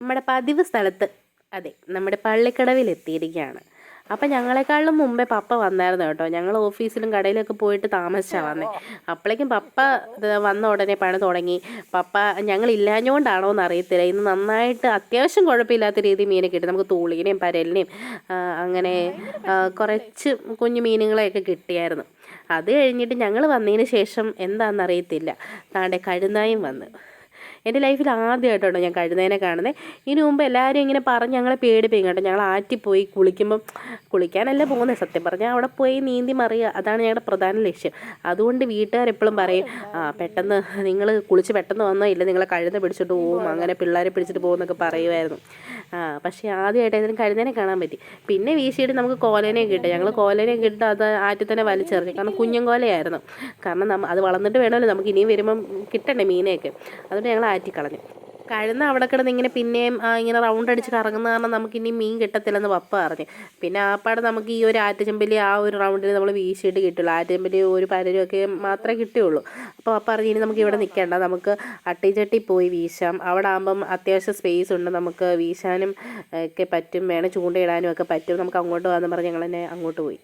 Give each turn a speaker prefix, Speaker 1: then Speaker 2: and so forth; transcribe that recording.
Speaker 1: നമ്മുടെ പതിവ് സ്ഥലത്ത്, അതെ, നമ്മുടെ പള്ളിക്കടവിൽ എത്തിയിരിക്കുകയാണ്. അപ്പം ഞങ്ങളെക്കാളും മുമ്പേ പപ്പ വന്നായിരുന്നു കേട്ടോ. ഞങ്ങൾ ഓഫീസിലും കടയിലൊക്കെ പോയിട്ട് താമസിച്ചാണ് വന്നത്. അപ്പോഴേക്കും പപ്പ വന്ന ഉടനെ പണി തുടങ്ങി. പപ്പ ഞങ്ങളില്ലാഞ്ഞുകൊണ്ടാണോ എന്ന് അറിയത്തില്ല, ഇന്ന് നന്നായിട്ട് അത്യാവശ്യം കുഴപ്പമില്ലാത്ത രീതിയിൽ മീനെ കിട്ടി. നമുക്ക് തൂളീനെയും പരലിനെയും അങ്ങനെ കുറച്ച് കുഞ്ഞു മീനുകളെയൊക്കെ കിട്ടിയായിരുന്നു. അത് കഴിഞ്ഞിട്ട് ഞങ്ങൾ വന്നതിന് ശേഷം എന്താണെന്നറിയത്തില്ല, താണ്ടെ കഴുനായും വന്ന്. എൻ്റെ ലൈഫിൽ ആദ്യമായിട്ടോ ഞാൻ കഴുതേനെ കാണുന്നത്. ഇതിനു മുമ്പ് എല്ലാവരും ഇങ്ങനെ പറഞ്ഞ് ഞങ്ങളെ പേടിപ്പിക്കും കേട്ടോ. ഞങ്ങൾ ആറ്റിൽ പോയി കുളിക്കുമ്പം, കുളിക്കാനല്ല പോകുന്നത് സത്യം പറഞ്ഞാൽ, അവിടെ പോയി നീന്തി മറിയുക, അതാണ് ഞങ്ങളുടെ പ്രധാന ലക്ഷ്യം. അതുകൊണ്ട് വീട്ടുകാരെപ്പോഴും പറയും, പെട്ടെന്ന് നിങ്ങൾ കുളിച്ച് പെട്ടെന്ന് വന്നോ, ഇല്ല നിങ്ങളെ കഴുത പിടിച്ചിട്ട് പോവും, അങ്ങനെ പിള്ളേരെ പിടിച്ചിട്ട് പോകുമെന്നൊക്കെ പറയുമായിരുന്നു. പക്ഷേ ആദ്യമായിട്ട് ഏതെങ്കിലും കഴുതേനെ കാണാൻ പറ്റി. പിന്നെ വീശിയിട്ട് നമുക്ക് കോലേനെ കിട്ടും. ഞങ്ങൾ കോലേനെ കിട്ടും, അത് ആറ്റിൽ തന്നെ വലിച്ചെറിഞ്ഞു. കാരണം കുഞ്ഞൻ കോലയായിരുന്നു. കാരണം അത് വളർന്നിട്ട് വേണമല്ലോ നമുക്ക് ഇനിയും വരുമ്പം കിട്ടണ്ടേ മീനെയൊക്കെ. അതുകൊണ്ട് ഞങ്ങൾ ആറ്റിക്കളഞ്ഞു. കഴുന്ന അവിടെ കിടന്ന് ഇങ്ങനെ പിന്നെയും ഇങ്ങനെ റൗണ്ട് അടിച്ച് കറങ്ങുന്ന കാരണം നമുക്ക് ഇനി മീൻ കിട്ടത്തില്ലെന്ന് പപ്പ പറഞ്ഞു. പിന്നെ ആപ്പാടെ നമുക്ക് ഈ ഒരു ആറ്റുചെമ്പലി ആ ഒരു റൗണ്ടിൽ നമ്മൾ വീശിയിട്ട് കിട്ടുള്ളൂ. ആറ്റുചെമ്പലി ഒരു പരലും ഒക്കെ മാത്രമേ കിട്ടുകയുള്ളൂ. അപ്പോൾ പപ്പ പറഞ്ഞു ഇനി നമുക്ക് ഇവിടെ നിൽക്കേണ്ട, നമുക്ക് അട്ടിച്ചട്ടി പോയി വീശാം, അവിടെ ആകുമ്പം അത്യാവശ്യം സ്പേസ് ഉണ്ട്, നമുക്ക് വീശാനും ഒക്കെ പറ്റും, വേണം ചൂണ്ടയിടാനും ഒക്കെ പറ്റും, നമുക്ക് അങ്ങോട്ട് പോകാമെന്ന് പറഞ്ഞ് ഞങ്ങൾ തന്നെ അങ്ങോട്ട് പോയി.